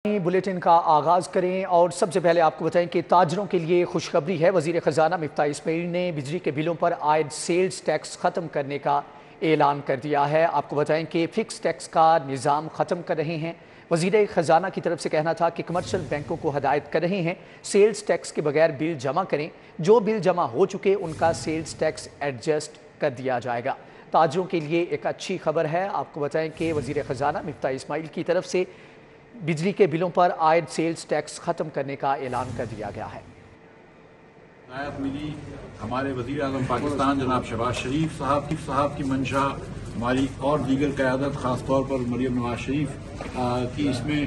Bulletin का आगाज करें और सबसे पहले आपको बताएं कि ताजरों के लिए खुशखबरी है। वजीर खजाना मिफ्ताह इस्माइल ने बिजली के बिलों पर आयद सेल्स टैक्स ख़त्म करने का ऐलान कर दिया है। आपको बताएं कि फिक्स टैक्स का निज़ाम ख़त्म कर रहे हैं। वजीर खजाना की तरफ से कहना था कि कमर्शियल बैंकों को हदायत कर रहे हैं सेल्स टैक्स के बगैर बिल जमा करें। जो बिल जमा हो चुके उनका सेल्स टैक्स एडजस्ट कर दिया जाएगा। ताजरों के लिए एक अच्छी खबर है। आपको बताएं कि वजीर खजाना मिफ्ताह इस्माइल की तरफ से बिजली के बिलों पर आयद सेल्स टैक्स ख़त्म करने का ऐलान कर दिया गया है। हिदायत मिली हमारे वज़ीर आज़म पाकिस्तान जनाब शहबाज शरीफ साहब की मंशा, हमारी और दीगर क़यादत ख़ास तौर पर मरियम नवाज शरीफ की इसमें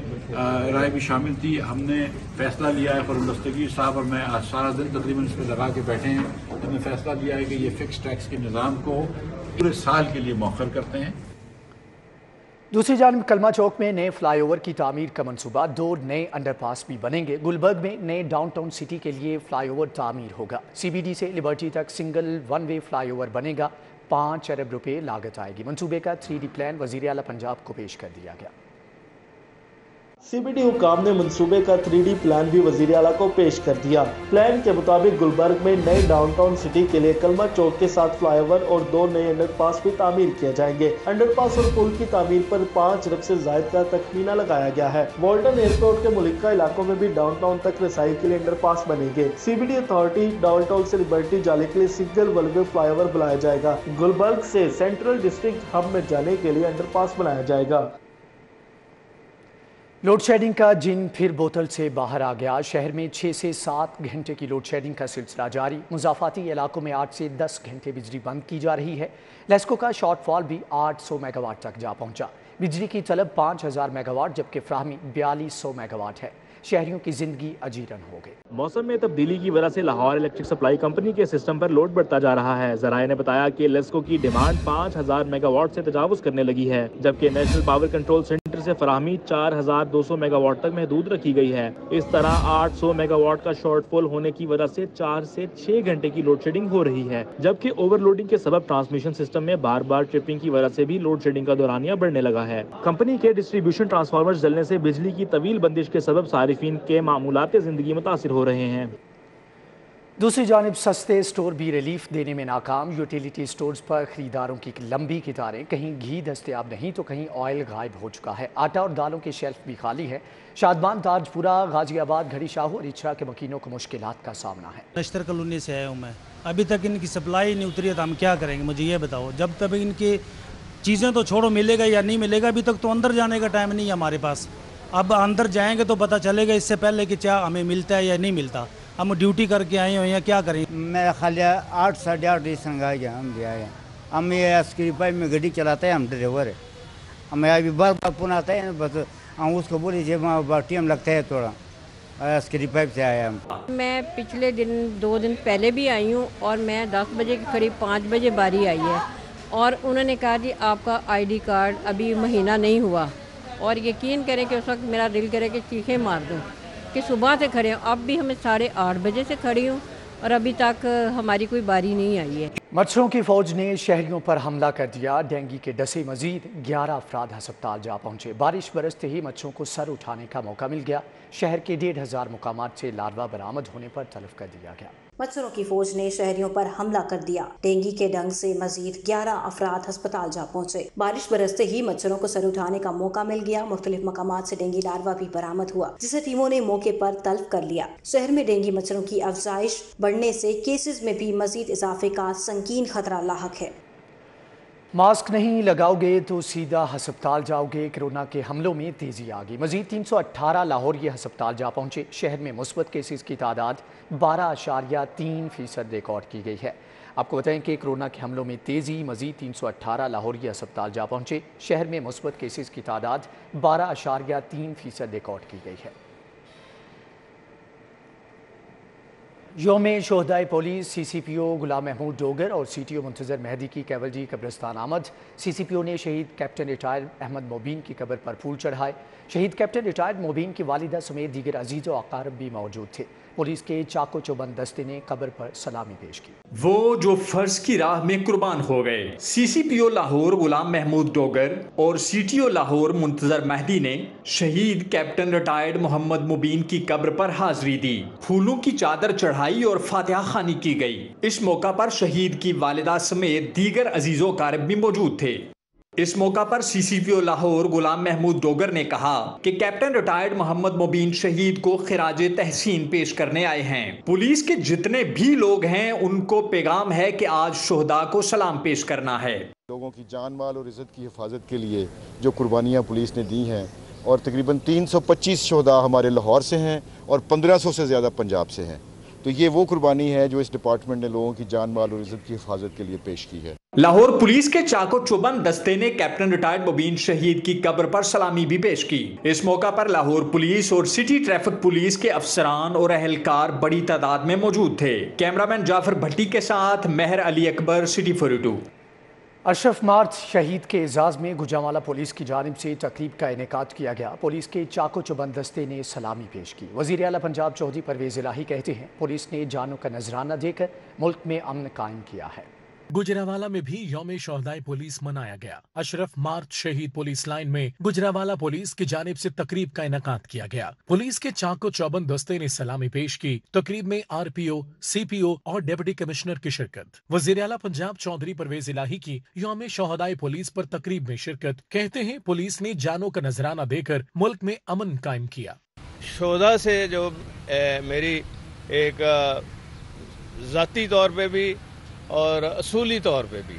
राय भी शामिल थी। हमने फ़ैसला लिया है, फरुल दस्तगीर साहब और मैं आज सारा दिन तकरीबन इस पर लगा के बैठे हैं। हमने फ़ैसला लिया है कि ये फ़िक्स टैक्स के निज़ाम को पूरे साल के लिए मौखर करते हैं। दूसरी जानिब कलमा चौक में नए फ्लाईओवर की तामीर का मंसूबा, 2 नए अंडरपास भी बनेंगे। गुलबर्ग में नए डाउनटाउन सिटी के लिए फ्लाईओवर तामीर होगा। CBD से लिबर्टी तक सिंगल वन वे फ्लाईओवर बनेगा। 5 अरब रुपए लागत आएगी। मंसूबे का 3D प्लान वज़ीर आला पंजाब को पेश कर दिया गया। CBD हुकाम ने मंसूबे का 3D प्लान भी वजीर आला को पेश कर दिया। प्लान के मुताबिक गुलबर्ग में नए डाउनटाउन सिटी के लिए कलमा चौक के साथ फ्लाईओवर और 2 नए अंडरपास भी तामीर किए जाएंगे। अंडरपास और पुल की तामीर पर 5 अरब से जायद का तखमीना लगाया गया है। वॉल्टन एयरपोर्ट के मुलिका इलाकों में भी डाउनटाउन तक रसाई के लिए अंडरपास बनेंगे। CBD अथॉरिटी डाउनटाउन से लिबर्टी जाने के लिए सिंगल वन वे फ्लाईओवर बनाया जाएगा। गुलबर्ग से सेंट्रल डिस्ट्रिक्ट हब में जाने के लिए अंडरपास बनाया जाएगा। लोड शेडिंग का जिन फिर बोतल से बाहर आ गया। शहर में 6 से 7 घंटे की लोड शेडिंग का सिलसिला जारी। मुजाफाती इलाकों में 8 से 10 घंटे बिजली बंद की जा रही है। लेस्को का शॉर्टफॉल भी 800 मेगावाट तक जा पहुंचा। बिजली की तलब 5000 मेगावाट जबकि फ्राहमी 4200 मेगावाट है। शहरियों की जिंदगी अजीरन हो गई। मौसम में तब्दीली की वजह से लाहौर इलेक्ट्रिक सप्लाई कंपनी के सिस्टम पर लोड बढ़ता जा रहा है। जराये ने बताया कि लेस्को की डिमांड 5000 मेगावाट से तजावुज करने लगी है, जबकि नेशनल पावर कंट्रोल सेंटर से फराहमी 4200 मेगावाट तक महदूद रखी गई है। इस तरह 800 मेगावाट का शॉर्टफॉल होने की वजह से 4 से 6 घंटे की लोड शेडिंग हो रही है, जबकि ओवरलोडिंग के सबब ट्रांसमिशन सिस्टम में बार बार ट्रिपिंग की वजह से भी लोड शेडिंग का दौरानिया बढ़ने लगा है। कंपनी के डिस्ट्रीब्यूशन ट्रांसफार्मर जलने से बिजली की तवील बंदिश के सबब सारिफीन के मामूलात जिंदगी मुतासिर हो रहे हैं। दूसरी जानिब सस्ते स्टोर भी रिलीफ देने में नाकाम। यूटिलिटी स्टोर्स पर खरीदारों की लंबी कतारें। कहीं घी दस्तयाब नहीं तो कहीं ऑयल गायब हो चुका है। आटा और दालों के शेल्फ भी खाली है। शादमान, ताजपुरा, गाजियाबाद, घड़ी शाहू और इचरा के मकीनों को मुश्किलात का सामना है। नश्तर कॉलोनी से आया हूँ मैं। अभी तक इनकी सप्लाई नहीं उतरी है तो हम क्या करेंगे, मुझे ये बताओ। जब तक इनकी चीज़ें तो छोड़ो, मिलेगा या नहीं मिलेगा, अभी तक तो अंदर जाने का टाइम नहीं है हमारे पास। अब अंदर जाएंगे तो पता चलेगा इससे पहले कि क्या हमें मिलता है या नहीं मिलता। हम ड्यूटी करके आए हुए हैं, क्या करें। मैं खाली 8 साढ़े 8 बजे संग आ गया। हम आए हम ये स्क्रीपाई में गाड़ी चलाते हैं, हम ड्राइवर है। हमें अभी बार बार फोन आता है, बस हम उसको बोले टाइम लगता है थोड़ा। स्क्रीपाइप से आया हम। मैं पिछले दिन 2 दिन पहले भी आई हूँ और मैं 10 बजे के करीब 5 बजे बारी आई है और उन्होंने कहा जी आपका ID कार्ड अभी महीना नहीं हुआ। और यकीन करें कि उस वक्त मेरा दिल करे कि चीखें मार दूं कि सुबह से खड़े हूँ। अब भी हमें 8:30 बजे से खड़ी हूँ और अभी तक हमारी कोई बारी नहीं आई है। मच्छरों की फौज ने शहरियों पर हमला कर दिया। डेंगू के डसे मजीद 11 अफराद अस्पताल जा पहुंचे। बारिश बरसते ही मच्छरों को सर उठाने का मौका मिल गया। शहर के 1500 मुकामात से लार्वा बरामद होने पर तलब कर दिया गया। मच्छरों की फौज ने शहरियों पर हमला कर दिया। डेंगू के डंग से मजीद 11 अफराद अस्पताल जा पहुंचे। बारिश बरसते ही मच्छरों को सर उठाने का मौका मिल गया। मुख्तलिफ मकामात से डेंगू लार्वा भी बरामद हुआ, जिसे टीमों ने मौके पर तलब कर लिया। शहर में डेंगू मच्छरों की अफजाइश बढ़ने से केसेस में भी मजीद इजाफे का संगीन खतरा लाहक है। मास्क नहीं लगाओगे तो सीधा अस्पताल जाओगे। कोरोना के हमलों में तेजी आ गई। मजीद 318 लाहौरी अस्पताल जा पहुंचे। शहर में मुस्बत केसेस की तादाद 12.3% रिकॉर्ड की गई है। आपको बताएं कि कोरोना के हमलों में तेजी। मजीद 318 लाहौरी अस्पताल जा पहुंचे। शहर में मुस्बत केसेस की तादाद 12.3% रिकॉर्ड की गई है। योम शोहदाए पुलिस CCPO गुलाम महमूद डोगर और CTO मुंतजर मेहदी की कैवलरी कब्रिस्तान आमद। CCPO ने शहीद कैप्टन रिटायर्ड अहमद मोबीन की कब्र पर फूल चढ़ाए। शहीद कैप्टन रिटायर्ड मोबीन की वालिदा समेत दीगर अजीज़ व अकारब भी मौजूद थे। पुलिस के चाको चौबंद दस्ते ने कब्र पर सलामी पेश की। वो जो फर्ज की राह में कुर्बान हो गए। CCPO लाहौर गुलाम महमूद डोगर और CTO लाहौर मुंतजर मेहदी ने शहीद कैप्टन रिटायर्ड मोहम्मद मुबीन की कब्र पर हाजिरी दी, फूलों की चादर चढ़ाई और फातिहा खानी की गई। इस मौका पर शहीद की वालिदा समेत दीगर अजीजो कारब भी मौजूद थे। इस मौका पर CCPO लाहौर गुलाम महमूद डोगर ने कहा कि कैप्टन रिटायर्ड मोहम्मद मुबीन शहीद को खिराज तहसीन पेश करने आए हैं। पुलिस के जितने भी लोग हैं उनको पैगाम है कि आज शोहदा को सलाम पेश करना है। लोगों की जान माल और इज्जत की हिफाजत के लिए जो कुर्बानियां पुलिस ने दी हैं और तकरीबन 325 शोहदा हमारे लाहौर से हैं और 1500 से ज़्यादा पंजाब से हैं, तो ये वो कुर्बानी है जो इस डिपार्टमेंट ने लोगों की जान माल और इज्जत की हिफाजत के लिए पेश की है। लाहौर पुलिस के चाको चौबंद दस्ते ने कैप्टन रिटायर्ड मुबीन शहीद की कब्र पर सलामी भी पेश की। इस मौका पर लाहौर पुलिस और सिटी ट्रैफिक पुलिस के अफसरान और अहलकार बड़ी तादाद में मौजूद थे। कैमरामैन जाफर भट्टी के साथ मेहर अली अकबर, सिटी 42। अशरफ मार्च शहीद के एजाज़ में गुजरांवाला पुलिस की जानिब से तकरीब का इनेकाद किया गया। पुलिस के चाको चौबंद दस्ते ने सलामी पेश की। वज़ीर आला पंजाब चौधरी परवेज़ इलाही कहते हैं पुलिस ने जानों का नजराना देकर मुल्क में अमन कायम किया है। गुजरांवाला में भी यौम शोहदाए पुलिस मनाया गया। अशरफ मार्च शहीद पुलिस लाइन में गुजरांवाला पुलिस की जानिब से तकरीब का इनेकाद किया गया। पुलिस के चाको चौबंद दस्ते ने सलामी पेश की। तकरीब में RPO, CPO और डिप्टी कमिश्नर की शिरकत। वज़ीर आला पंजाब चौधरी परवेज़ इलाही की यौम शोहदाए पुलिस पर तकरीब में शिरकत। कहते हैं पुलिस ने जानों का नजराना देकर मुल्क में अमन कायम किया। शोहदा से जो मेरी एक ज़ाती तौर पे भी और असूली तौर पे भी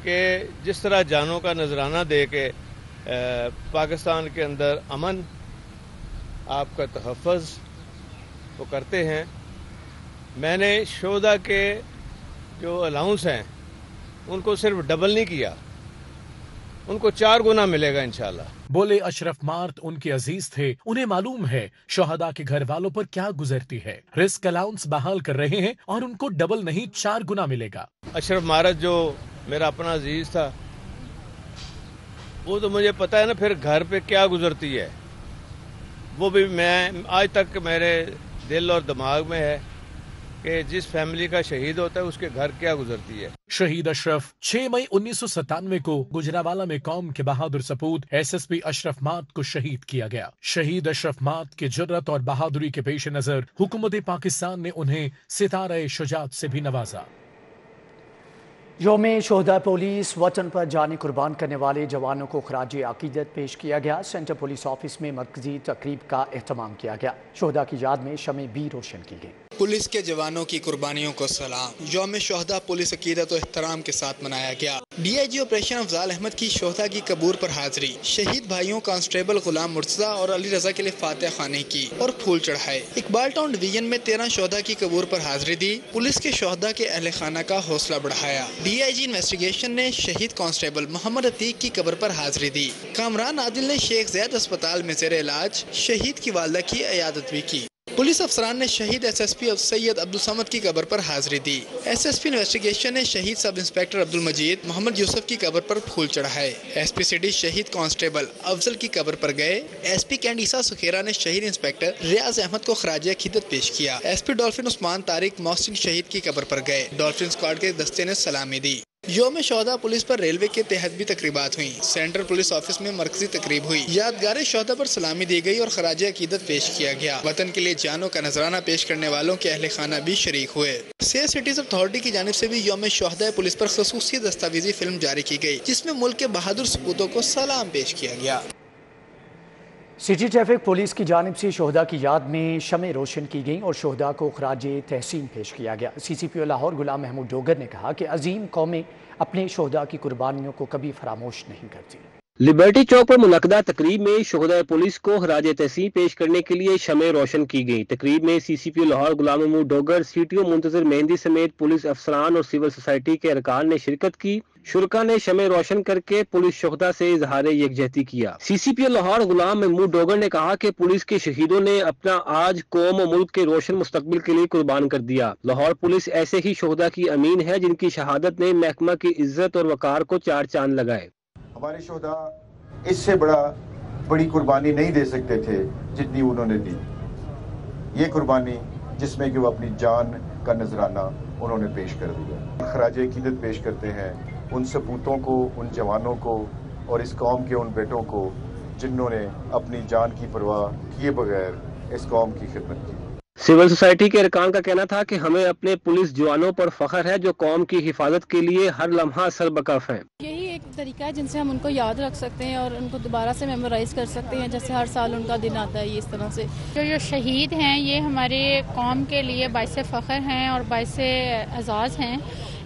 कि जिस तरह जानों का नजराना दे के पाकिस्तान के अंदर अमन आपका तहफ़्फ़ुज़ वो करते हैं। मैंने शोहदा के जो अलाउंस हैं उनको सिर्फ डबल नहीं किया, उनको 4 गुना मिलेगा इंशाल्लाह। बोले अशरफ मार्ट उनके अजीज थे, उन्हें मालूम है शोहदा के घर वालों पर क्या गुजरती है। रिस्क अलाउंस बहाल कर रहे हैं और उनको डबल नहीं 4 गुना मिलेगा। अशरफ मार्ट जो मेरा अपना अजीज था वो तो मुझे पता है ना फिर घर पे क्या गुजरती है, वो भी मैं आज तक मेरे दिल और दिमाग में है कि जिस फैमिली का शहीद होता है उसके घर क्या गुजरती है। शहीद अशरफ 6 मई 1997 को गुजरांवाला में कौम के बहादुर सपूत SSP अशरफ मार्ट को शहीद किया गया। शहीद अशरफ मार्ट के जुर्रत और बहादुरी के पेश नजर हुकूमत पाकिस्तान ने उन्हें सितारे शुजात से भी नवाजा। यौम शोहदा पुलिस वतन पर जाने कुर्बान करने वाले जवानों को खराज अकीदत पेश किया गया। सेंटर पुलिस ऑफिस में मरकजी तकरीब का एहतमाम किया गया। शोहदा की याद में शमें भी रोशन की गई। पुलिस के जवानों की कुर्बानियों को सलाम। यौम शोहदा पुलिस अकीदत और एहतराम के साथ मनाया गया। DIG ऑपरेशन अफजाल अहमद की शोहदा की कबूर पर हाजिरी। शहीद भाइयों कांस्टेबल गुलाम मुर्तजा और अली रजा के लिए फातिहा खानी की और फूल चढ़ाए। इकबाल टाउन डिवीजन में 13 शोहदा की कबूर पर हाजिरी दी। पुलिस के शोहदा के अहले खाना का हौसला बढ़ाया। DIG इन्वेस्टिगेशन ने शहीद कांस्टेबल मोहम्मद अतीक की कब्र पर हाजिरी दी। कामरान आदिल ने शेख जैद अस्पताल में ज़ेर इलाज शहीद की वालदा की इयादत भी की। पुलिस अफसरान ने शहीद SSP सैयद अब्दुल समद की कब्र पर हाजिरी दी। SSP इन्वेस्टिगेशन ने शहीद सब इंस्पेक्टर अब्दुल मजीद मोहम्मद यूसुफ की कब्र पर फूल चढ़ाए। SP सिटी शहीद कांस्टेबल अफजल की कब्र पर गए। SP कैंट ईसा सुखेरा ने शहीद इंस्पेक्टर रियाज अहमद को खराज अकीदत पेश किया। SP डॉल्फिन उस्मान तारिक मोहसिन शहीद की कब्र पर गए। डॉल्फिन स्क्वाड के दस्ते ने सलामी दी। यौम शोहदा पुलिस पर रेलवे के तहत भी तकरीबात हुई। सेंट्रल पुलिस ऑफिस में मरकजी तकरीब हुई। यादगार शोहदा पर सलामी दी गई और खराज अकीदत पेश किया गया। वतन के लिए जानों का नजराना पेश करने वालों के अहले खाना भी शरीक हुए। सेफ सिटीज अथॉरिटी की जानिब से भी यौम शोहदा पुलिस पर खसूसी दस्तावेजी फिल्म जारी की गई, जिसमें मुल्क के बहादुर सपूतों को सलाम पेश किया गया। सिटी ट्रैफिक पुलिस की जानिब से शोहदा की याद में शमें रोशन की गईं और शोहदा को खराज तहसीन पेश किया गया। CCPO लाहौर गुलाम महमूद डोगर ने कहा कि अजीम कौमें अपने शोहदा की कुर्बानियों को कभी फरामोश नहीं करती। लिबर्टी चौक पर मुनक्कदा तकरीब में शोहदा पुलिस को खराज तहसीन पेश करने के लिए शमें रोशन की गई। तकरीब में CCPO लाहौर गुलाम महमूद डोगर, CTO मुंतजर मेहंदी समेत पुलिस अफसरान और सिविल सोसाइटी के अरकान ने शिरकत की। शुरका ने शमें रोशन करके पुलिस शोहदा से इजहार यकजहती किया। CCPO लाहौर गुलाम महमूद डोगर ने कहा कि पुलिस के शहीदों ने अपना आज कौम और मुल्क के रोशन मुस्तकबिल के लिए कुर्बान कर दिया। लाहौर पुलिस ऐसे ही शोहदा की अमीन है जिनकी शहादत ने महकमा की इज्जत और वकार को 4 चांद लगाए। हमारे शोहदा इससे बड़ी कुर्बानी नहीं दे सकते थे जितनी उन्होंने दी। ये कुर्बानी जिसमें कि वो अपनी जान का नजराना उन्होंने पेश कर दिया। खराज अकीदत पेश करते हैं उन सपूतों को, उन जवानों को और इस कौम के उन बेटों को जिन्होंने अपनी जान की परवाह किए बगैर इस कौम की खिदमत की। सिविल सोसाइटी के अरकान का कहना था कि हमें अपने पुलिस जवानों पर फख्र है जो कौम की हिफाजत के लिए हर लम्हा सरबकफ हैं। यही एक तरीका है जिनसे हम उनको याद रख सकते हैं और उनको दोबारा से मेमोराइज कर सकते हैं, जैसे हर साल उनका दिन आता है। इस तरह से जो शहीद हैं ये हमारे कौम के लिए बाइस फ़ख्र हैं और बाइस एजाज़ हैं।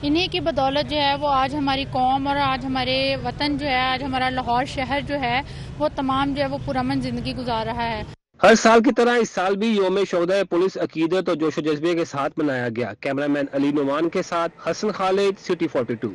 इन्हीं की बदौलत जो है वो आज हमारी कौम और आज हमारे वतन जो है, आज हमारा लाहौर शहर जो है वो तमाम जो है वो पुरअमन ज़िंदगी गुजार रहा है। हर साल की तरह इस साल भी योम शोहदा पुलिस अकीदत और जोश जज्बे के साथ मनाया गया। कैमरामैन अली नुमान के साथ हसन खालिद, सिटी 42।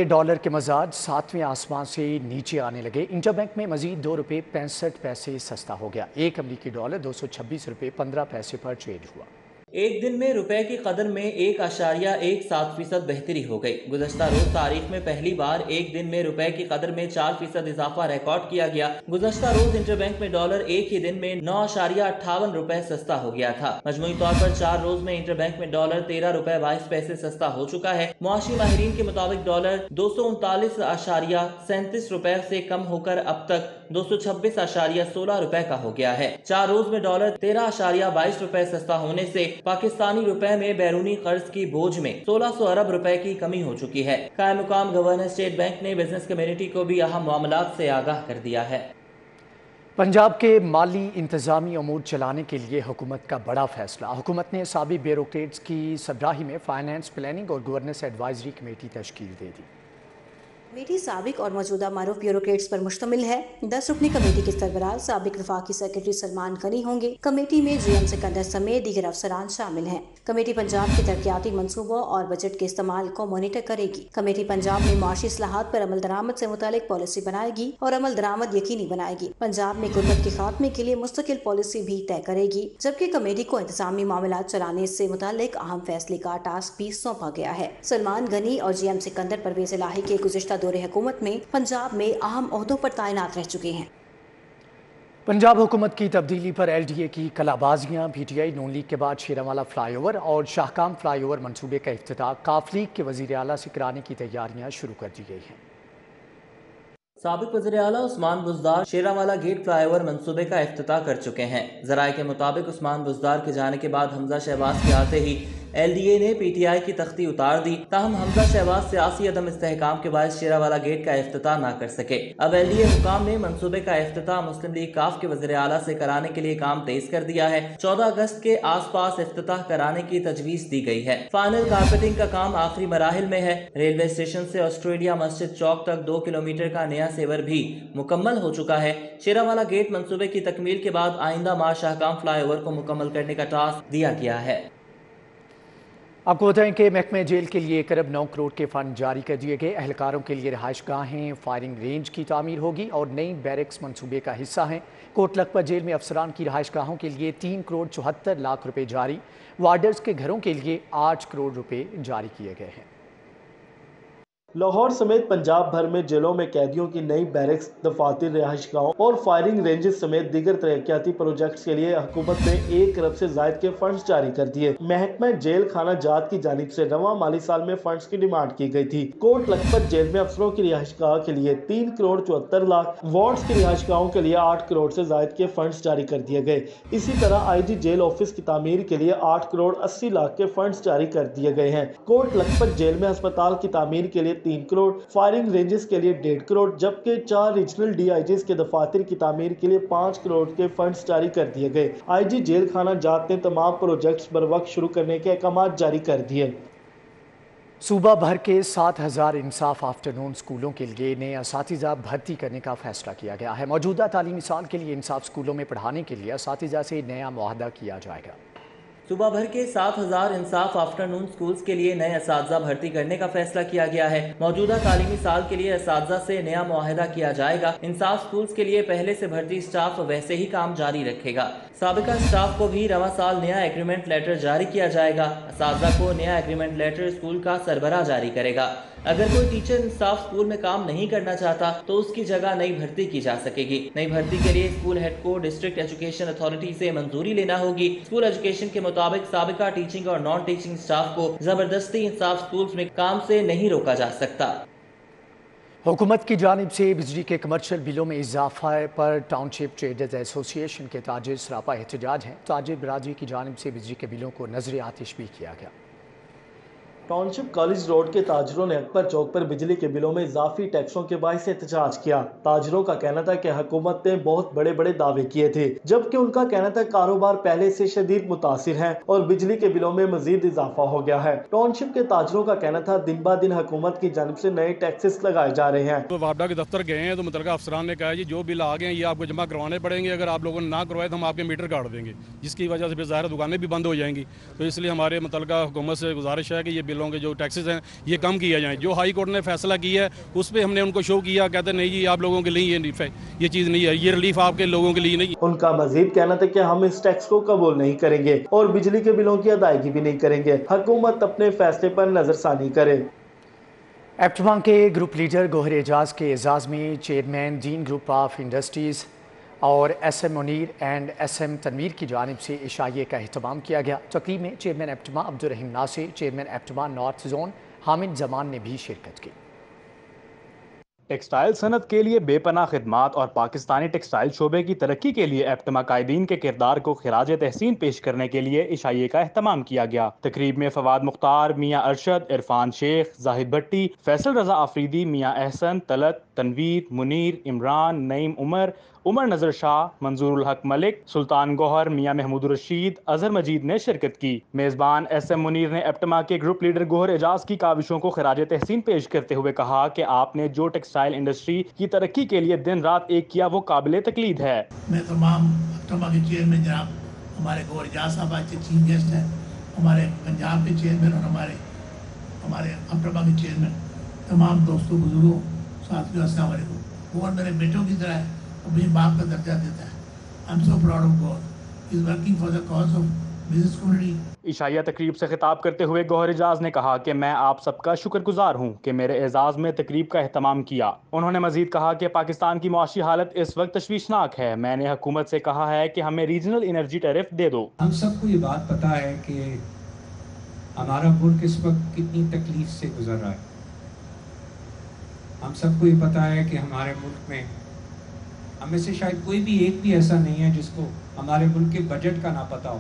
डॉलर के मजाज 7वें आसमान से नीचे आने लगे। इंटरबैंक में मजीद 2 रुपये 65 पैसे सस्ता हो गया। एक अमरीकी डॉलर 226 रुपये 15 पैसे पर ट्रेड हुआ। एक दिन में रुपए की कदर में 1.17% बेहतरी हो गई। गुज़श्ता रोज तारीख में पहली बार एक दिन में रुपए की कदर में 4% इजाफा रिकॉर्ड किया गया। गुज़श्ता रोज इंटरबैंक में डॉलर एक ही दिन में 9.58 रुपए सस्ता हो गया था। मजमूई तौर पर 4 रोज में इंटरबैंक में डॉलर 13 रुपए 22 पैसे सस्ता हो चुका है। मुआशी माहिरीन के मुताबिक डॉलर 239.37 रुपए से कम होकर अब तक 226.16 रुपए का हो गया है। 4 रोज में डॉलर 13.22 रुपए सस्ता होने से पाकिस्तानी रुपए में बैरूनी कर्ज की बोझ में 1600 अरब रुपए की कमी हो चुकी है। कायम मुकाम गवर्नर स्टेट बैंक ने बिजनेस कम्युनिटी को भी अहम मामलात से आगाह कर दिया है। पंजाब के माली इंतजामी अमूर चलाने के लिए हुकूमत का बड़ा फैसला। हुकूमत ने साबिक ब्यूरोक्रेट्स की सरबराही में फाइनेंस, प्लानिंग और गवर्नेंस एडवाइजरी कमेटी तश्कील दे दी। कमेटी साबिक और मौजूदा मारूफ ब्यूरोक्रेट्स पर मुश्तमिल है। 10 रुकनी कमेटी के सरबराह साबिक वफाकी सेक्रेटरी सलमान गनी होंगे। कमेटी में GM सिकंदर समेत दीगर अफसरान शामिल हैं। कमेटी पंजाब के तरक्याती मंसूबों और बजट के इस्तेमाल को मॉनिटर करेगी। कमेटी पंजाब में माशी इस्लाहात पर अमल दरामद से मुतालिक पॉलिसी बनाएगी और अमल दरामद यकीनी बनाएगी। पंजाब में गुर्बत के खात्मे के लिए मुस्तकिल पॉलिसी भी तय करेगी। जबकि कमेटी को इंतजामी मामलात चलाने से मुतालिक अहम फैसले का टास्क भी सौंपा गया है। सलमान गनी और GM सिकंदर परवेज इलाही के गुज़िश्ता दौरे हुकूमत में पंजाब में अहम ओहदों पर तैनात रह चुके हैं। पंजाब हुकूमत की तब्दीली पर LDA की कलाबाजियां। PTI नून लीग के बाद शेरावाला फ्लाईओवर और शाहकाम फ्लाईओवर मंसूबे का इफ्तिताह काफ लीग के वजीर आला से कराने की तैयारियां शुरू कर दी गई हैं। साबिक वज़ीर आला उस्मान बुज़दार शेरावाला गेट फ्लाईओवर मंसूबे का इफ्तिताह कर चुके हैं। ज़राए के मुताबिक उस्मान बुज़दार के जाने के बाद हमजा शहबाज के आते ही LDA ने PTI की तख्ती उतार दी। ताहम हमजा शहबाज सियासी अदम इस्तेहकाम के बाद शेरावाला गेट का इफ्तिताह ना कर सके। अब LDA हुकाम ने मंसूबे का इफ्तिताह मुस्लिम लीग काफ के वज़ीर आला से कराने के लिए काम तेज कर दिया है। 14 अगस्त के आस पास इफ्तिताह कराने की तजवीज़ दी गई है। फाइनल कारपेटिंग का काम आखिरी मराहिल में है। रेलवे स्टेशन से ऑस्ट्रेलिया मस्जिद चौक तक 2 किलोमीटर का नया सेवर भी मुकम्मल हो चुका है। शेरावाला गेट मंसूबे की तकमील के बाद आइंदा माह शाहकाम फ्लाईओवर को मुकम्मल करने का टास्क दिया गया है। आपको बताएं कि महकमे जेल के लिए 1 अरब 9 करोड़ के फंड जारी कर दिए गए। अहलकारों के लिए रिहाइशगाहें, फायरिंग रेंज की तामीर होगी और नई बैरक्स मंसूबे का हिस्सा हैं। कोट लखपत जेल में अफसरान की रिहाइशगाहों के लिए 3 करोड़ 74 लाख रुपए जारी। वार्डर्स के घरों के लिए 8 करोड़ रुपए जारी किए गए हैं। लाहौर समेत पंजाब भर में जेलों में कैदियों की नई बैरक्स, दफातर, रिहाइशगाहों और फायरिंग रेंजेस समेत दीगर तरक्याती प्रोजेक्ट्स के लिए हुकूमत ने 1 अरब से ज्यादा के फंड्स जारी कर दिए। महकमा जेल खाना जात की जानिब से रवां माली साल में फंड्स की डिमांड की गई थी। कोट लखपत जेल में अफसरों की रिहाइशगाह के लिए 3 करोड़ 74 लाख, वार्ड्स की रिहाइशगाहों के लिए 8 करोड़ से ज्यादा के फंड्स जारी कर दिए गए। इसी तरह IG जेल ऑफिस की तामीर के लिए 8 करोड़ 80 लाख के फंड्स जारी कर दिए गए हैं। कोट लखपत जेल में अस्पताल की तामीर के लिए 3 करोड़, फायरिंग रेंजेस के लिए 1.5 करोड़, जबकि 4 रीजनल DIGs के दफातर की तामीर के लिए 5 करोड़ के फंड्स जारी कर दिए गए। IG जेल खाना जात ने तमाम प्रोजेक्ट्स बर वक्त शुरू करने के अहकाम जारी कर दिए। सूबा भर के 7000 इंसाफ आफ्टरनून स्कूलों के लिए नए असातिज़ा भर्ती करने का फैसला किया गया है। मौजूदा तालीमी साल के लिए इंसाफ स्कूलों में पढ़ाने के लिए असातिज़ा से नया मुआहदा किया जाएगा। صوبہ بھر کے 7000 انصاف آفٹرنون سکولز کے لیے نئے اساتذہ بھرتی کرنے کا فیصلہ کیا گیا ہے۔ موجودہ تعلیمی سال کے لیے اساتذہ سے نیا معاہدہ کیا جائے گا۔ انصاف سکولز کے لیے پہلے سے بھرتی اسٹاف ویسے ہی کام جاری رکھے گا۔ سابقہ اسٹاف کو بھی رواں سال نیا ایگریمنٹ لیٹر جاری کیا جائے گا۔ اساتذہ کو نیا ایگریمنٹ لیٹر اسکول کا سربراہ جاری کرے گا۔ اگر کوئی ٹیچر انصاف اسکول میں کام نہیں کرنا چاہتا تو اس کی جگہ نئی بھرتی کی جا سکے گی۔ نئی بھرتی کے لیے اسکول ہیڈ کو ڈسٹرکٹ ایجوکیشن اتھارٹی سے منظوری لینا ہوگی۔ اسکول ایجوکیشن کے مطابق سابقہ ٹیچنگ اور نان ٹیچنگ اسٹاف کو زبردستی انصاف اسکولز میں کام سے نہیں روکا جا سکتا۔ حکومت کی جانب سے بجلی کے کمرشل بلوں میں اضافہ پر ٹاؤن شپ ٹریڈرز ایسوسی ایشن کے تاجر سراپا احتجاج ہیں۔ تاجر برادری کی جانب سے بجلی کے بلوں کو نظر آتش بھی کیا گیا۔ ٹاؤن شپ کالج روڈ کے تاجروں نے اکبر چوک پر بجلی کے بلوں میں اضافی ٹیکسوں کے باعث احتجاج کیا۔ تاجروں کا کہنا تھا کہ حکومت نے بہت بڑے بڑے دعوے کیے تھے، جبکہ ان کا کہنا تھا کاروبار پہلے سے شدید متاثر ہے اور بجلی کے بلوں میں مزید اضافہ ہو گیا ہے۔ ٹاؤن شپ کے تاجروں کا کہنا تھا دن بہ دن حکومت کی جانب سے نئے ٹیکسز لگائے جا رہے ہیں۔ تو وابڈا کے دفتر گئے ہیں تو متعلقہ افسران نے کہا جی جو بل آ گئے ہیں یہ آپ کو جمع کروانے پڑیں گے، اگر آپ لوگوں نے نہ کروائے تو ہم آپ کے میٹر کاٹ دیں گے، جس کی وجہ سے پھر ظاہر دکانیں بھی بند ہو جائیں گی۔ تو اس لیے ہمارے متعلقہ حکومت سے گزارش ہے کہ یہ بلوں کے جو ٹیکسز ہیں یہ کم کیا جائیں۔ جو ہائی کورٹ نے فیصلہ کیا ہے اس پہ ہم نے ان کو شو کیا، کہتے نہیں جی آپ لوگوں کے لیے یہ چیز نہیں ہے، یہ ریلیف آپ کے لوگوں کے لیے نہیں۔ ان کا مزید کہنا تھا کہ ہم اس ٹیکس کو قبول نہیں کریں گے اور بجلی کے بلوں کی ادائیگی بھی نہیں کریں گے۔ حکومت اپنے فیصلے پر نظر ثانی کرے۔ ایپٹما کے گروپ لیڈر گوہر اعجاز کے اعزاز میں chairman Din group of industries اور S M Munir and S M Tanveer کی جانب سے عشائیے کا اہتمام کیا گیا۔ تقریب میں chairman APTMA Abdul Rahim Nasir, chairman APTMA north zone Hamid Zaman نے بھی شرکت کی۔ ٹیکسٹائل صنعت کے لیے بے پناہ خدمات اور پاکستانی ٹیکسٹائل شعبے کی ترقی کے لیے ایپٹما قائدین کے کردار کو خراج تحسین پیش کرنے کے لیے عشائیے کا اہتمام کیا گیا۔ تقریب میں فواد مختار، میاں ارشد، عرفان شیخ، زاہد بھٹی، فیصل رضا آفریدی، میاں احسن، طلعت، تنویر، منیر، عمران، نعیم عمر نظر شاہ، منظور الحق ملک، سلطان گوہر، میاں محمود رشید، اظہر مجید نے شرکت کی۔ میزبان ایس ایم منیر نے ایپٹما کے گروپ لیڈر گوہر اعجاز کی کاوشوں کو خراج تحسین پیش کرتے ہوئے کہا کہ آپ نے جو ٹیکسٹائل انڈسٹری کی ترقی کے لیے دن رات ایک کیا وہ قابل تقلید ہے۔ میں تمام ایپٹما کے چیئرمین جناب ہمارے گوہر اعجاز صاحب آج سے چیف گیسٹ ہیں، ہمارے پنجاب کے چیئرمین اور ہمارے ایپٹما کے چیئرمین، تمام دوستوں بزرگوں ساتھیوں السلام علیکم۔ گوہر میرے بیٹوں کی طرح ہے، اپنی باپ کا درجہ دیتا ہے۔ I'm so proud of God. He's working for the cause of business community. عشائیہ تقریب سے خطاب کرتے ہوئے گوہر اعجاز نے کہا کہ میں آپ سب کا شکر گزار ہوں کہ میرے اعزاز میں تقریب کا اہتمام کیا۔ انہوں نے مزید کہا کہ پاکستان کی معاشی حالت اس وقت تشویشناک ہے۔ میں نے حکومت سے کہا ہے کہ ہمیں ریجنل انرجی ٹیرف دے دو۔ ہم سب کو یہ بات پتہ ہے کہ ہمارا ملک اس وقت کتنی تکلیف سے گزر رہا ہے۔ ہم سب کو یہ پتہ ہے کہ ہمارے ملک میں ہم میں سے شاید کوئی بھی ایک بھی ایسا نہیں ہے جس کو ہمارے ملک کے بجٹ کا نہ پتہ ہو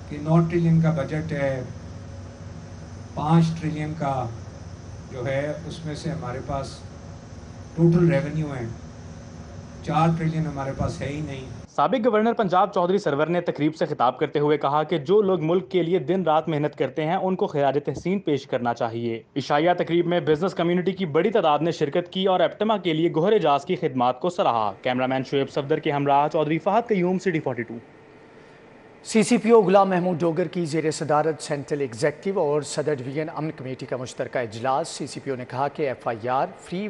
کہ 9 ٹریلین کا بجٹ ہے، 5 ٹریلین کا جو ہے اس میں سے ہمارے پاس ٹوٹل ریونیو ہے 4 ٹریلین ہمارے پاس ہے ہی نہیں۔ سابق گورنر پنجاب چودھری سرور نے تقریب سے خطاب کرتے ہوئے کہا کہ جو لوگ ملک کے لیے دن رات محنت کرتے ہیں ان کو خراج تحسین پیش کرنا چاہیے۔ عشائیہ تقریب میں بزنس کمیونٹی کی بڑی تعداد نے شرکت کی اور ایپٹما کے لیے گوہر اعجاز کی خدمات کو سراہا۔ کیمرامین شعیب صفدر کے ہمراہ چودھری فہد قیوم، سٹی 42۔ سی سی پی او غلام محمود ڈوگر کی زیر صدارت سینٹرل ایگزیکٹو اور صدر ڈویژن امن کمیٹی کا مشترکہ اجلاس۔ سی سی پی او نے کہا کہ ایف آئی آر فری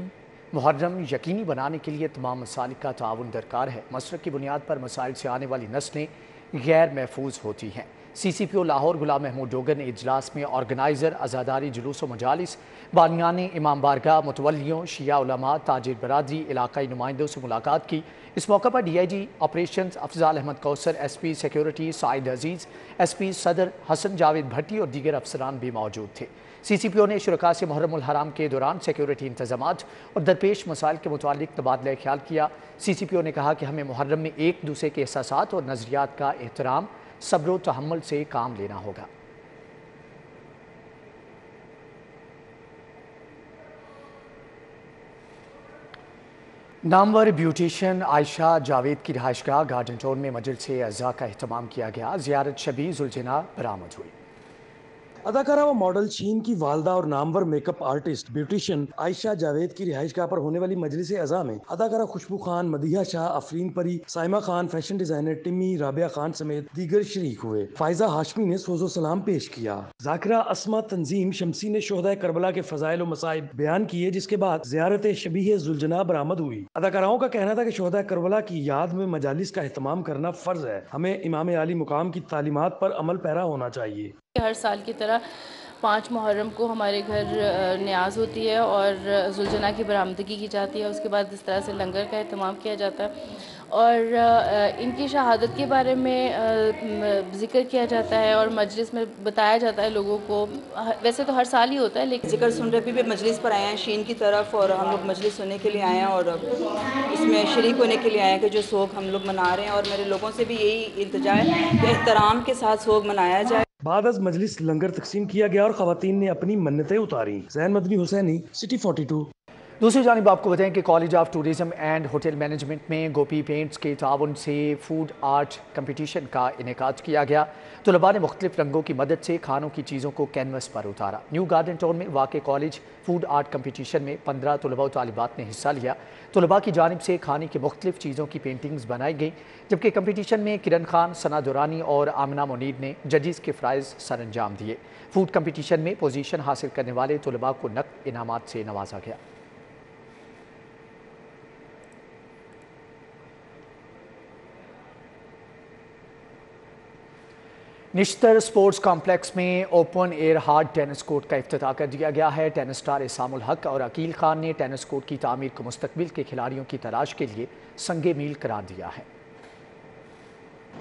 محرم یقینی بنانے کے لیے تمام مسالک کا تعاون درکار ہے۔ مسلک کی بنیاد پر مسائل سے آنے والی نسلیں غیر محفوظ ہوتی ہیں۔ سی سی پی او لاہور غلام محمود ڈوگر نے اجلاس میں آرگنائزر، عزاداری جلوس و مجالس، بانیان امام بارگاہ، متولیوں، شیعہ علماء، تاجر برادری، علاقائی نمائندوں سے ملاقات کی۔ اس موقع پر D I G operations Afzal Ahmad Kausar, S P security Saeed Aziz, S P Saddar Hassan Javed بھٹی اور دیگر افسران بھی موجود تھے۔ سی سی پی او نے شرکاء سے محرم الحرام کے دوران سیکیورٹی انتظامات اور درپیش مسائل کے متعلق تبادلہ خیال کیا۔ سی سی پی او نے کہا کہ ہمیں محرم میں ایک دوسرے کے احساسات اور نظریات کا احترام، صبر و تحمل سے کام لینا ہوگا۔ نامور بیوٹیشین عائشہ جاوید کی رہائش گاہ گارڈن ٹاؤن میں مجلس اعزاء کا اہتمام کیا گیا۔ زیارت شبیہ ذوالجناح برآمد ہوئی۔ अदाकारा व मॉडल शीन की वालदा और Namvar makeup artist beautician Ayesha Javed की रिहाइशगाह पर होने वाली मजलिस अज़ा में अदाकारा खुशबू खान, मदीहा शाह, अफरीन परी, साइमा खान, फैशन डिजाइनर टिम्मी, राबिया खान समेत दीगर शरीक हुए। फायजा हाशमी ने सोजो सलाम पेश किया। जाकिरा अस्मा तंजीम शमसी ने शोहदा करबला के फजाइल व मसाइब बयान किए, जिसके बाद ज़ियारत शबीह जुलजना बरामद हुई। अदाकाराओं का कहना था कि शोहदा करबला की याद में मजालिस का एहतमाम करना फर्ज है। हमें इमाम आली मुकाम की तालीमात पर अमल पैरा होना चाहिए। हर साल की तरह 5 मुहर्रम को हमारे घर न्याज होती है और जुलजना की बरामदगी की जाती है। उसके बाद इस तरह से लंगर का एहतमाम किया जाता है और इनकी शहादत के बारे में ज़िक्र किया जाता है और मजलिस में बताया जाता है लोगों को। वैसे तो हर साल ही होता है, लेकिन जिक्र सुन रहे भी मजलिस पर आए हैं शीन की तरफ, और हम लोग मजलिस सुनने के लिए आए हैं और इसमें शरीक होने के लिए आए हैं कि जो सोग हम लोग मना रहे हैं। और मेरे लोगों से भी यही इल्तिजा है कि एहतराम के साथ सोग मनाया जाए। बाद अज मजलिस लंगर तकसीम किया गया और खवातीन ने अपनी मन्नतें उतारी। ज़ैन मदनी हुसैनी, सिटी 42। दूसरी जानिब आपको बताएं कि college of tourism and hotel management में गोपी पेंट्स के ताउन से फूड आर्ट कंपटीशन का इनेकाद किया गया। तलबा ने मुख्तलिफ रंगों की मदद से खानों की चीज़ों को कैनवस पर उतारा। न्यू गार्डन टाउन में वाक़ कॉलेज फूड आर्ट कंपटीशन में 15 तलबा और तालिबात ने हिस्सा लिया। तलबा की जानिब से खाने की मुख्तलिफ चीज़ों की पेंटिंग्स बनाई गई, जबकि कंपटीशन में किरण खान, सना दुरानी और आमना मुनीर ने जजेस के फ़राइज़ सर अंजाम दिए। फूड कंपटीशन में पोजीशन हासिल करने वाले तलबा को नक़द इनामात से नवाजा गया। निश्तर स्पोर्ट्स कॉम्प्लेक्स में open air hard tennis court का इफ्तिताह कर दिया गया है। टेनिस स्टार इसामुल हक और अकील खान ने टेनिस कोर्ट की तामीर को मुस्तकबिल के खिलाड़ियों की तलाश के लिए संगे मील करार दिया है।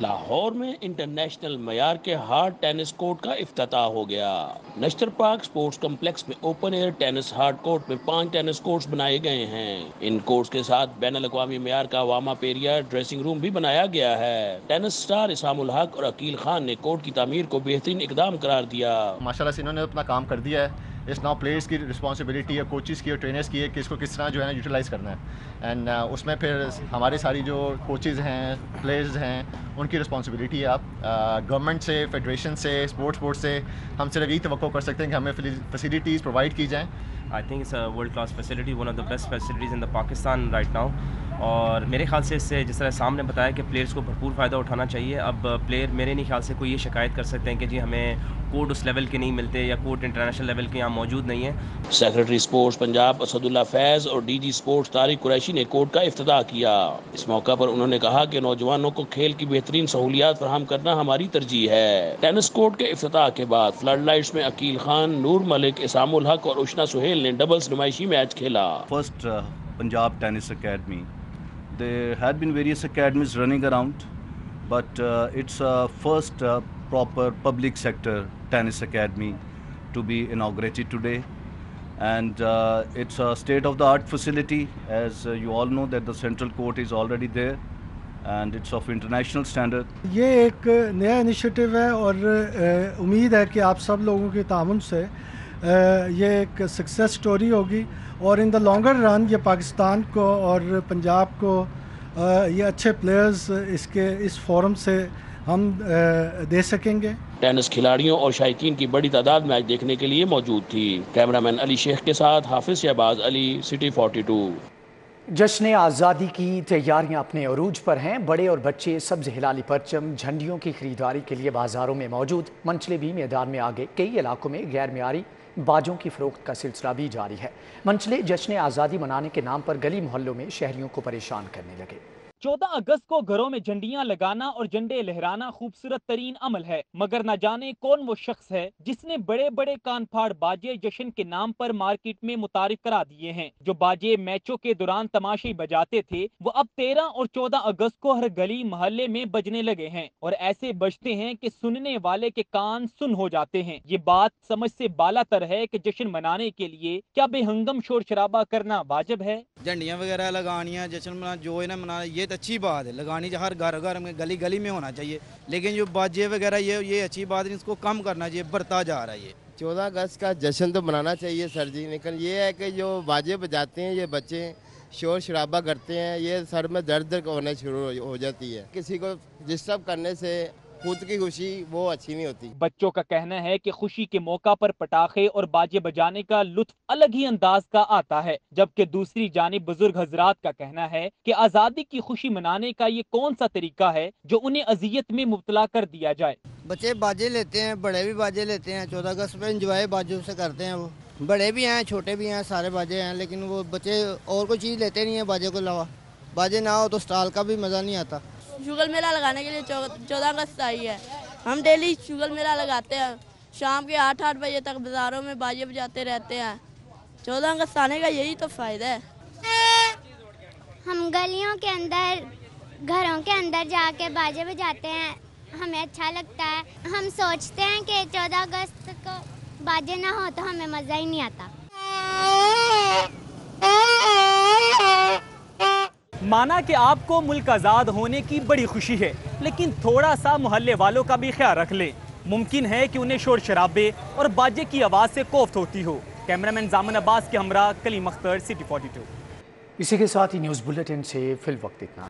लाहौर में इंटरनेशनल मयार के हार्ड टेनिस कोर्ट का इफ्तिताह हो गया। नश्तर पार्क स्पोर्ट्स कम्प्लेक्स में open air tennis hard court में 5 टेनिस कोर्ट्स बनाए गए हैं। इन कोर्ट्स के साथ बैनुल अक़वामी मयार का warm up area, dressing room भी बनाया गया है। टेनिस स्टार इसामुल हक और अकील खान ने कोर्ट की तामीर को बेहतरीन इकदाम करार दिया। माशाल्लाह से इन्होंने अपना काम कर दिया है। इस नाउ प्लेयर्स की रिस्पॉन्सिबिलिटी है, कोचेस की और ट्रेनर्स की है कि इसको किस तरह जो है ना यूटिलाइज़ करना है। एंड उसमें फिर हमारी सारी जो कोचेस हैं, प्लेयर्स हैं, उनकी रिस्पॉन्सिबिलिटी है। आप गवर्नमेंट से, फेडरेशन से, स्पोर्ट्स बोर्ड से हम सिर्फ यही तवक्को कर सकते हैं कि हमें फैसिलिटीज़ प्रोवाइड की जाएँ। I think it's a world class facility, one of the best facilities in the Pakistan right now. और मेरे ख्याल से इससे जिस तरह सामने बताया कि प्लेयर्स को भरपूर फ़ायदा उठाना चाहिए। अब प्लेयर मेरे नहीं ख्याल से कोई ये शिकायत कर सकते हैं कि जी हमें कोर्ट उस लेवल के नहीं मिलते या कोर्ट इंटरनेशनल लेवल के यहाँ मौजूद नहीं है। सेक्रेटरी स्पोर्ट्स पंजाब असदुल्ला फैज़ और डीजी स्पोर्ट्स तारिक कुरैशी ने कोर्ट का इफ्तिताह किया। इस मौका पर उन्होंने कहा कि नौजवानों को खेल की बेहतरीन सहूलियात फराहम करना हमारी तरजीह है। टेनिस कोर्ट के इफ्तिताह के बाद फ्लड लाइट्स में अकील खान, नूर मलिक, इसामुल हक और उशना सुहेल ने डबल्स नुमाइशी मैच खेला। First Punjab tennis academy, there had been various academies running around, but it's a first proper public sector tennis academy to be inaugurated today, and it's a state of the art facility. As you all know that the central court is already there and it's of international standard. ये एक नया initiative है और उम्मीद है कि आप सब लोगों के ताउन से ये एक सक्सेस स्टोरी होगी और इन द लॉन्गर रन ये पाकिस्तान को और पंजाब को ये अच्छे प्लेयर्स इस फोरम से हम दे सकेंगे। टेनिस खिलाड़ियों और शायकीन की बड़ी तादाद मैच देखने के लिए मौजूद थी। कैमरामैन अली शेख के साथ हाफिज शहबाज अली, सिटी 42। जश्न आज़ादी की तैयारियां अपने अरूज पर हैं। बड़े और बच्चे सब्ज हिलाली परचम, झंडियों की खरीदारी के लिए बाजारों में मौजूद। मंचले भी मैदान में आ गए। कई इलाकों में गैर मियारी बाजों की फरोख्त का सिलसिला भी जारी है। मंचले जश्न आज़ादी मनाने के नाम पर गली मोहल्लों में शहरियों को परेशान करने लगे। 14 अगस्त को घरों में झंडियां लगाना और झंडे लहराना खूबसूरत तरीन अमल है, मगर न जाने कौन वो शख्स है जिसने बड़े बड़े कान फाड़ बाजे जश्न के नाम पर मार्केट में मुतारिफ करा दिए हैं। जो बाजे मैचों के दौरान तमाशे बजाते थे वो अब 13 और 14 अगस्त को हर गली मोहल्ले में बजने लगे हैं और ऐसे बजते हैं कि सुनने वाले के कान सुन हो जाते हैं। ये बात समझ से बालातर है कि जश्न मनाने के लिए क्या बेहंगम शोर शराबा करना वाजिब है। झंडियाँ वगैरह लगानियाँ, जश्न मना जो है ना मनाना, ये अच्छी बात है, लगानी हर घर घर में, गली गली में होना चाहिए। लेकिन जो बाजे वगैरह ये अच्छी बात है, इसको कम करना चाहिए, बढ़ता जा रहा है ये। 14 अगस्त का जश्न तो मनाना चाहिए सर जी, लेकिन ये है कि जो बाजे बजाते हैं ये बच्चे शोर शराबा करते हैं, ये सर में दर्द होना शुरू हो जाती है। किसी को डिस्टर्ब करने से खुद की खुशी वो अच्छी नहीं होती। बच्चों का कहना है कि खुशी के मौका पर पटाखे और बाजे बजाने का लुत्फ अलग ही अंदाज का आता है, जबकि दूसरी जानिब बुजुर्ग हजरात का कहना है कि आजादी की खुशी मनाने का ये कौन सा तरीका है जो उन्हें अजियत में मुब्तला कर दिया जाए। बच्चे बाजे लेते हैं, बड़े भी बाजे लेते हैं, 14 अगस्त पे एंजॉय बाजों से करते हैं। वो बड़े भी हैं, छोटे भी हैं, सारे बाजे हैं, लेकिन वो बच्चे और कोई चीज़ लेते नहीं है बाजे के अलावा। बाजे ना हो तो स्टॉल का भी मज़ा नहीं आता। शुगर मेला लगाने के लिए 14 अगस्त आई है। हम डेली शुगर मेला लगाते हैं, शाम के 8 बजे तक बाज़ारों में बाजे बजाते रहते हैं। 14 अगस्त आने का यही तो फ़ायदा है। हम गलियों के अंदर, घरों के अंदर जाके बाजे बजाते हैं, हमें अच्छा लगता है। हम सोचते हैं कि 14 अगस्त को बाजे ना हो तो हमें मज़ा ही नहीं आता। माना कि आपको मुल्क आज़ाद होने की बड़ी खुशी है, लेकिन थोड़ा सा मोहल्ले वालों का भी ख्याल रख लें। मुमकिन है कि उन्हें शोर शराबे और बाजे की आवाज़ से कोफ्त होती हो। कैमरामैन जामन अब्बास के हमरा कलीम अख्तर, सिटी 42। इसी के साथ ही न्यूज़ बुलेटिन से फिल वक्त इतना।